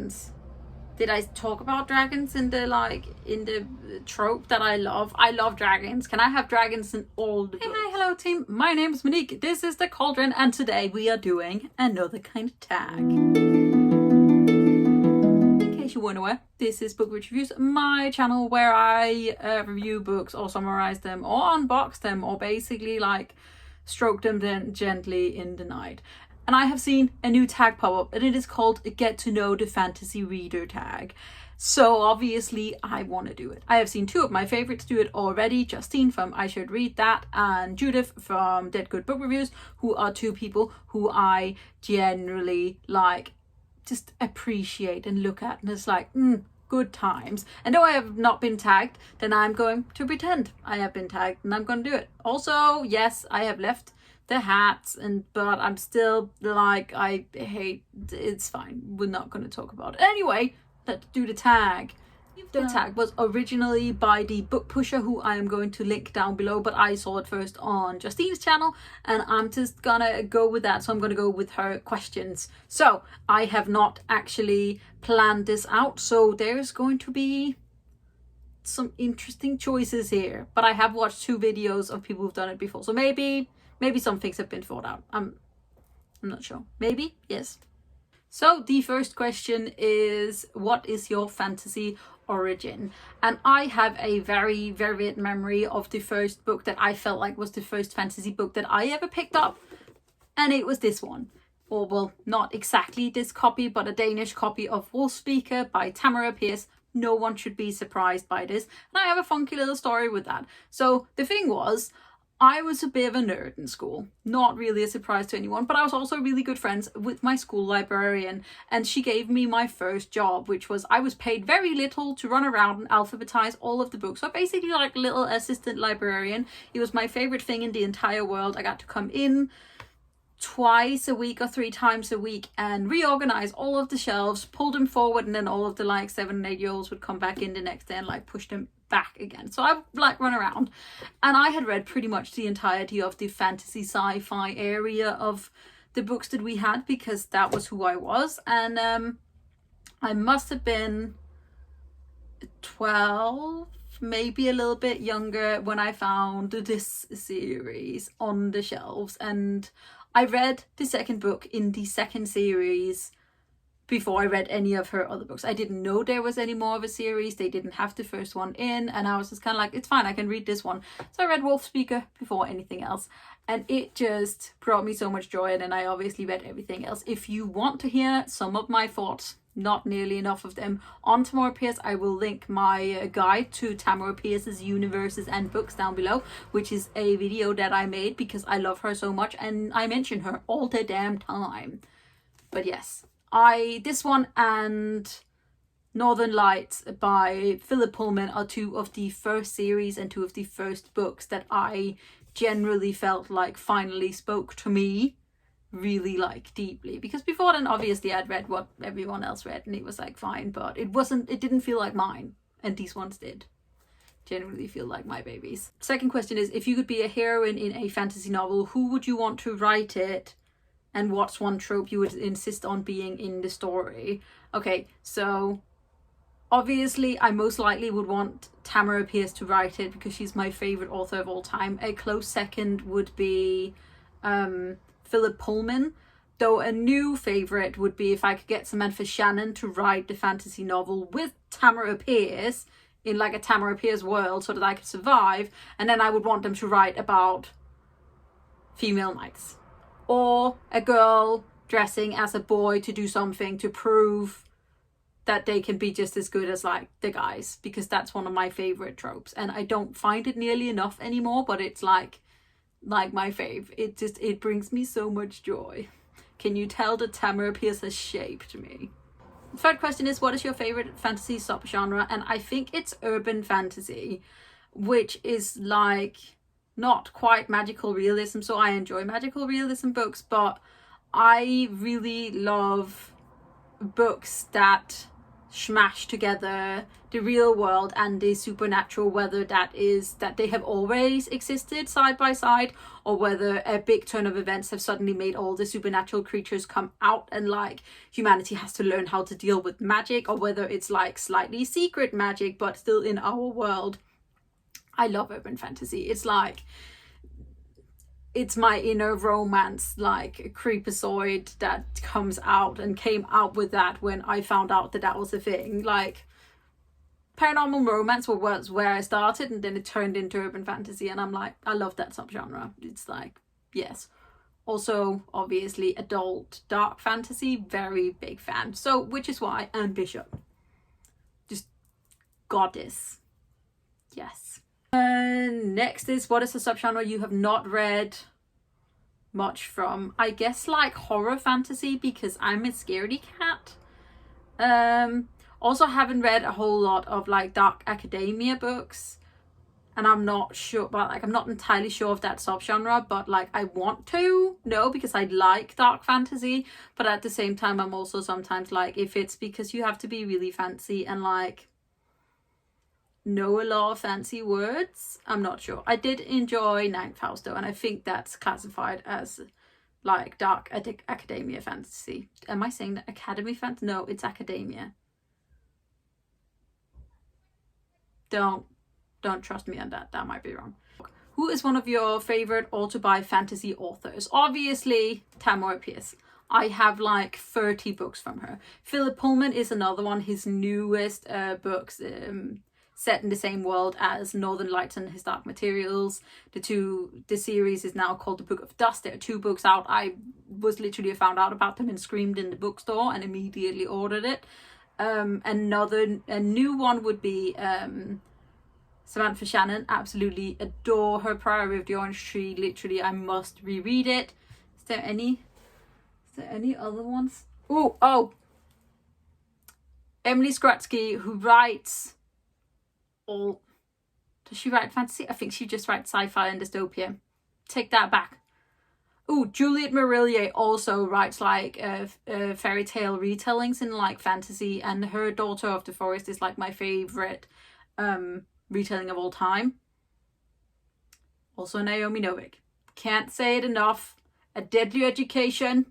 dragons. Did I talk about dragons in the trope that I love? I love dragons. Can I have dragons in all the books? Hey, hi, hello team. My name is Monique. This is the Cauldron, and today we are doing another kind of tag. In case you weren't aware, this is Bookwitch Reviews, my channel where I review books or summarize them or unbox them or basically like stroke them then gently in the night. And I have seen a new tag pop up, and it is called Get to Know the Fantasy Reader tag. So obviously I want to do it. I have seen two of my favorites do it already. Justine from I Should Read That and Judith from Dead Good Book Reviews, who are two people who I generally like, just appreciate and look at. And it's like, good times. And though I have not been tagged, then I'm going to pretend I have been tagged and I'm going to do it. Also, yes, I have left the hats, but I'm still like, I hate, it's fine, we're not going to talk about it. Anyway, let's do the tag. The tag was originally by the book pusher, who I am going to link down below, but I saw it first on Justine's channel and I'm just gonna go with that. So I'm gonna go with her questions. So I have not actually planned this out, so there's going to be some interesting choices here, but I have watched two videos of people who've done it before, so maybe some things have been thought out. I'm not sure. Maybe, yes. So the first question is, what is your fantasy origin? And I have a very vivid memory of the first book that I felt like was the first fantasy book that I ever picked up. And it was this one. Or well, not exactly this copy, but a Danish copy of Wolfspeaker by Tamora Pierce. No one should be surprised by this. And I have a funky little story with that. So the thing was, I was a bit of a nerd in school. Not really a surprise to anyone, but I was also really good friends with my school librarian, and she gave me my first job, which was I was paid very little to run around and alphabetize all of the books. So basically like little assistant librarian. It was my favorite thing in the entire world. I got to come in twice a week or 3 times a week and reorganize all of the shelves, pull them forward, and then all of the like 7 and 8 year olds would come back in the next day and like push them back again. So I would like run around, and I had read pretty much the entirety of the fantasy sci-fi area of the books that we had, because that was who I was. And I must have been 12, maybe a little bit younger, when I found this series on the shelves, and I read the second book in the second series before I read any of her other books. I didn't know there was any more of a series. They didn't have the first one in, and I was just kind of like, it's fine, I can read this one. So I read Wolfspeaker before anything else, and it just brought me so much joy. And then I obviously read everything else. If you want to hear some of my thoughts, not nearly enough of them, on Tamora Pierce, I will link my guide to Tamora Pierce's universes and books down below, which is a video that I made because I love her so much and I mention her all the damn time. But yes, this one and Northern Lights by Philip Pullman are two of the first series and two of the first books that I generally felt like finally spoke to me really like deeply, because before then obviously I'd read what everyone else read and it was like fine, but it didn't feel like mine, and these ones did generally feel like my babies. Second question is, if you could be a heroine in a fantasy novel, who would you want to write it, and what's one trope you would insist on being in the story? Okay, so obviously I most likely would want Tamora Pierce to write it because she's my favorite author of all time. A close second would be Philip Pullman, though a new favorite would be if I could get Samantha Shannon to write the fantasy novel with Tamora Pierce in like a Tamora Pierce world so that I could survive, and then I would want them to write about female knights or a girl dressing as a boy to do something to prove that they can be just as good as like the guys, because that's one of my favorite tropes and I don't find it nearly enough anymore, but it's like my fave. It brings me so much joy. Can you tell that Tamora Pierce has shaped me? The third question is, what is your favorite fantasy subgenre? And I think it's urban fantasy, which is like not quite magical realism. So I enjoy magical realism books, but I really love books that smash together the real world and the supernatural, whether that is that they have always existed side by side, or whether a big turn of events have suddenly made all the supernatural creatures come out and like humanity has to learn how to deal with magic, or whether it's like slightly secret magic but still in our world. I love urban fantasy. It's like, it's my inner romance, like creepazoid that comes out and came out with that when I found out that that was a thing. Like, paranormal romance was where I started, and then it turned into urban fantasy, and I'm like, I love that subgenre. It's like, yes. Also, obviously, adult dark fantasy, very big fan. So, which is why Anne Bishop, just goddess. Yes. Next is, what is a subgenre you have not read much from? I guess like horror fantasy, because I'm a scaredy cat. Also haven't read a whole lot of like dark academia books, and I'm not sure, but like I'm not entirely sure of that subgenre, but like I want to know because I like dark fantasy, but at the same time I'm also sometimes like, if it's because you have to be really fancy and like know a lot of fancy words, I'm not sure. I did enjoy Ninth House though, and I think that's classified as like dark academia fantasy. Am I saying that academy fantasy? No, it's academia. Don't trust me on that. That might be wrong. Who is one of your favorite autobi fantasy authors? Obviously, Tamora Pierce. I have like 30 books from her. Philip Pullman is another one. His newest books set in the same world as Northern Lights and His Dark Materials. The series is now called The Book of Dust. There are 2 books out. I was literally found out about them and screamed in the bookstore and immediately ordered it. A new one would be Samantha Shannon. Absolutely adore her. Priory of the Orange Tree. Literally, I must reread it. Is there any other ones? Oh, Emily Skratsky, who writes all. Does she write fantasy? I think she just writes sci-fi and dystopia. Take that back. Juliet Marillier also writes like fairy tale retellings in like fantasy, and her Daughter of the Forest is like my favorite retelling of all time. Also Naomi Novik. Can't say it enough. A Deadly Education.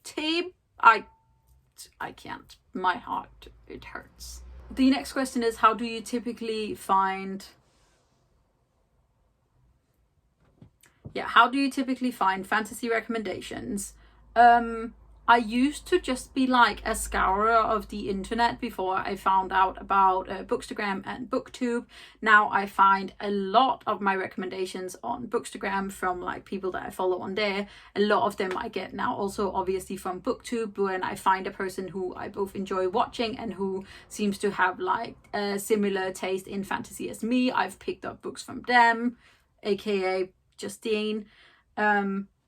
Team. I can't. My heart, it hurts. The next question is, how do you typically find fantasy recommendations? I used to just be like a scourer of the internet before I found out about Bookstagram and Booktube. Now I find a lot of my recommendations on Bookstagram from like people that I follow on there. A lot of them I get now also obviously from Booktube, when I find a person who I both enjoy watching and who seems to have like a similar taste in fantasy as me. I've picked up books from them, aka Justine.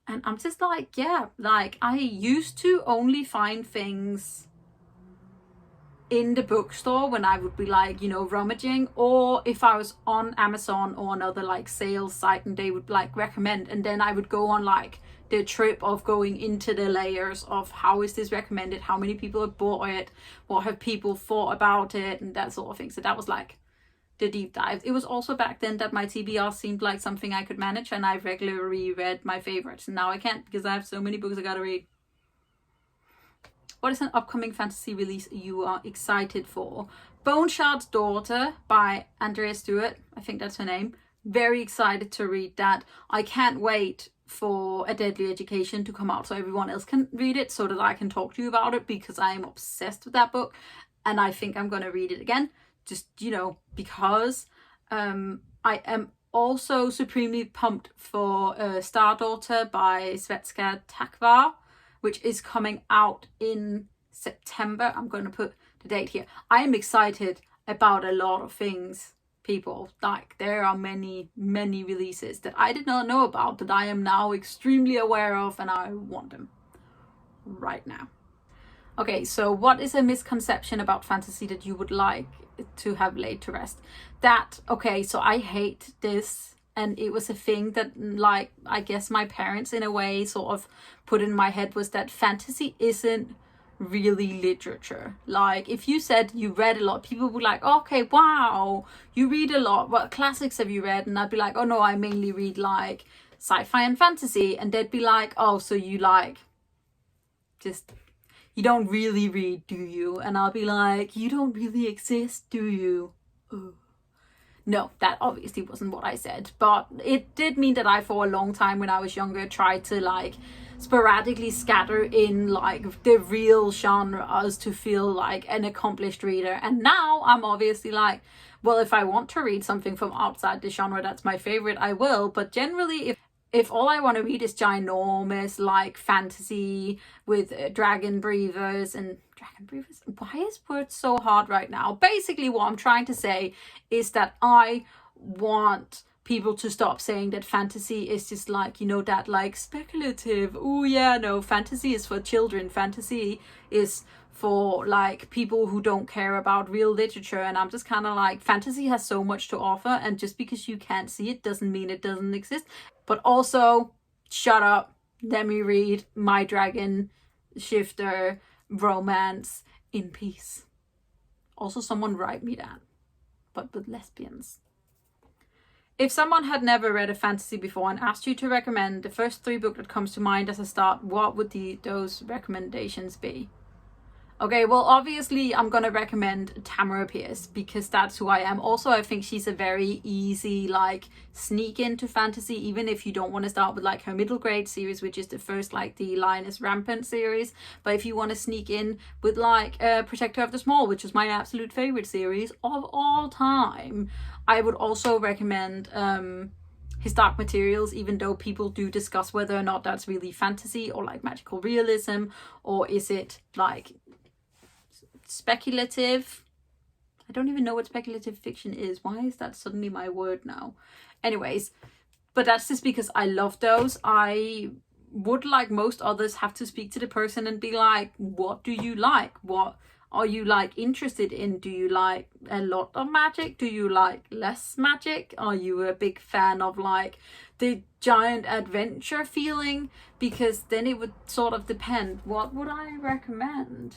And I'm just like, yeah, like I used to only find things in the bookstore when I would be like, you know, rummaging, or if I was on Amazon or another like sales site and they would like recommend, and then I would go on like the trip of going into the layers of how is this recommended, how many people have bought it, what have people thought about it, and that sort of thing. So that was like the deep dive. It was also back then that my TBR seemed like something I could manage, and I regularly read my favorites. Now I can't because I have so many books I gotta read. What is an upcoming fantasy release you are excited for? Bone Shard's Daughter by Andrea Stewart. I think that's her name. Very excited to read that. I can't wait for A Deadly Education to come out so everyone else can read it, so that I can talk to you about it, because I am obsessed with that book and I think I'm gonna read it again. Just, you know, because I am also supremely pumped for Star Daughter by Shveta Thakrar, which is coming out in September. I'm going to put the date here. I am excited about a lot of things, people. Like, there are many releases that I did not know about that I am now extremely aware of, and I want them right now. Okay, so what is a misconception about fantasy that you would like to have laid to rest? Okay, so I hate this, and it was a thing that, like, I guess my parents in a way sort of put in my head, was that fantasy isn't really literature. Like, if you said you read a lot, people would be like, okay, wow, you read a lot. What classics have you read? And I'd be like, oh no, I mainly read like sci-fi and fantasy. And they'd be like, oh, so you like just, you don't really read, do you? And I'll be like, you don't really exist, do you? Ugh. No, that obviously wasn't what I said, but it did mean that I, for a long time when I was younger, tried to like sporadically scatter in like the real genres to feel like an accomplished reader. And now I'm obviously like, well, if I want to read something from outside the genre that's my favorite, I will. But generally, if all I want to read is ginormous like fantasy with dragon breathers and why is words so hard right now? Basically what I'm trying to say is that I want people to stop saying that fantasy is just like, you know, that like speculative, oh yeah, no, fantasy is for children, fantasy is for like people who don't care about real literature. And I'm just kind of like, fantasy has so much to offer, and just because you can't see it doesn't mean it doesn't exist. But also, shut up, let me read my dragon shifter romance in peace. Also, someone write me that, but with lesbians. If someone had never read a fantasy before and asked you to recommend the first 3 books that comes to mind as a start, what would those recommendations be? Okay, well, obviously I'm going to recommend Tamora Pierce because that's who I am. Also, I think she's a very easy, like, sneak into fantasy, even if you don't want to start with, like, her middle grade series, which is the first, like, the Lioness Rampant series. But if you want to sneak in with, like, Protector of the Small, which is my absolute favorite series of all time, I would also recommend his Dark Materials, even though people do discuss whether or not that's really fantasy or, like, magical realism, or is it, like, speculative. I don't even know what speculative fiction is. Why is that suddenly my word now? Anyways, but that's just because I love those. I would, like most others, have to speak to the person and be like, what do you like? What are you like interested in? Do you like a lot of magic? Do you like less magic? Are you a big fan of like the giant adventure feeling? Because then it would sort of depend. What would I recommend?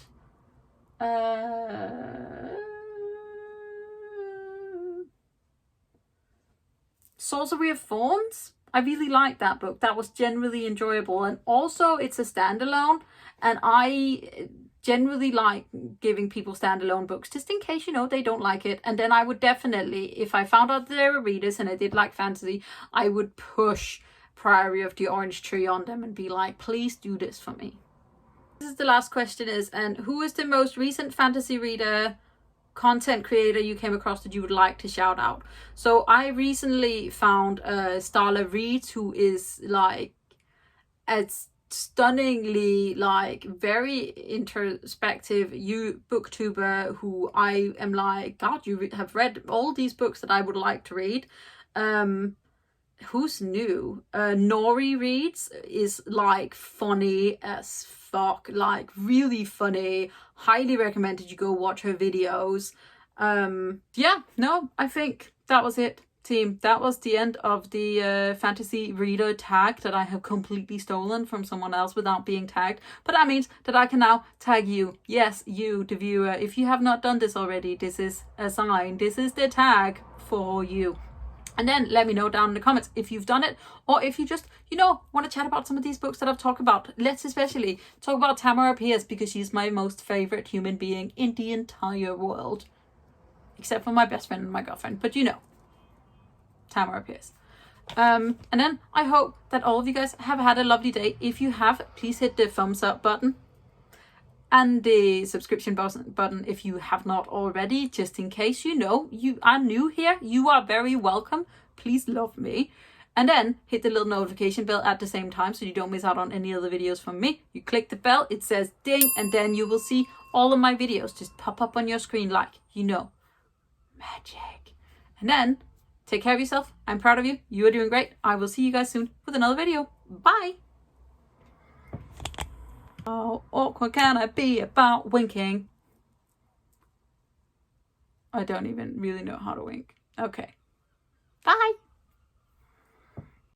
Sorcery of Thorns. I really liked that book. That was generally enjoyable, and also it's a standalone, and I generally like giving people standalone books just in case, you know, they don't like it. And then I would definitely, if I found out that they were readers and I did like fantasy, I would push Priory of the Orange Tree on them and be like, please do this for me. This is the last question is, and who is the most recent fantasy reader, content creator you came across that you would like to shout out? So I recently found Starla Reeds, who is like a stunningly like very introspective booktuber who I am like, God, you have read all these books that I would like to read. Who's new? Nori Reads is like funny as fuck, like really funny. Highly recommended you go watch her videos. Yeah, no, I think that was it, team. That was the end of the fantasy reader tag that I have completely stolen from someone else without being tagged. But that means that I can now tag you. Yes, you, the viewer. If you have not done this already, this is a sign. This is the tag for you. And then let me know down in the comments if you've done it, or if you just, you know, want to chat about some of these books that I've talked about. Let's especially talk about Tamora Pierce, because she's my most favorite human being in the entire world. Except for my best friend and my girlfriend. But you know, Tamora Pierce. And then I hope that all of you guys have had a lovely day. If you have, please hit the thumbs up button. And the subscription button if you have not already, just in case, you know, you are new here. You are very welcome. Please love me. And then hit the little notification bell at the same time so you don't miss out on any other videos from me. You click the bell, it says ding, and then you will see all of my videos just pop up on your screen like, you know, magic. And then take care of yourself. I'm proud of you. You are doing great. I will see you guys soon with another video. Bye. How awkward can I be about winking? I don't even really know how to wink. Okay. Bye.